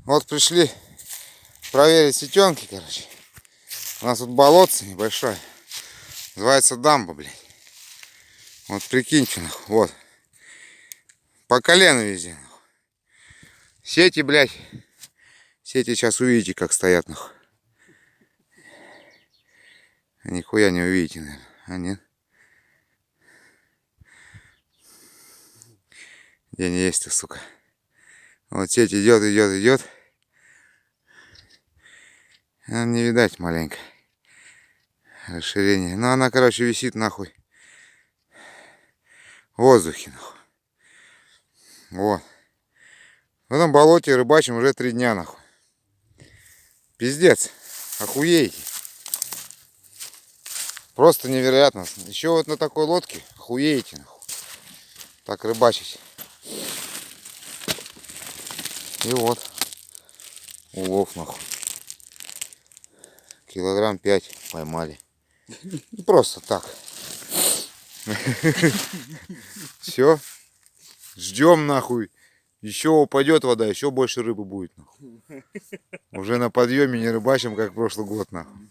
Вот пришли проверить сетенки, короче. У нас тут болотце небольшое. Называется дамба, блядь. Вот прикиньте, нахуй. Вот. По колено везде, нахуй. Сети, блядь. Сети сейчас увидите, как стоят, нахуй. Нихуя не увидите, наверное. А нет? Где не есть-то, сука. Вот сеть идет, идет, идет. А не видать маленько. Расширение. Ну она, короче, висит нахуй. В воздухе, нахуй. Вот. В этом болоте рыбачим уже 3 дня, нахуй. Пиздец. Охуеете. Просто невероятно. Еще вот на такой лодке охуеете, нахуй. Так рыбачить. И вот. Улов, нахуй. Килограмм 5 поймали. Просто так. Все. Ждем, нахуй. Еще упадет вода, еще больше рыбы будет, нахуй. Уже на подъеме не рыбачим, как в прошлый год, нахуй.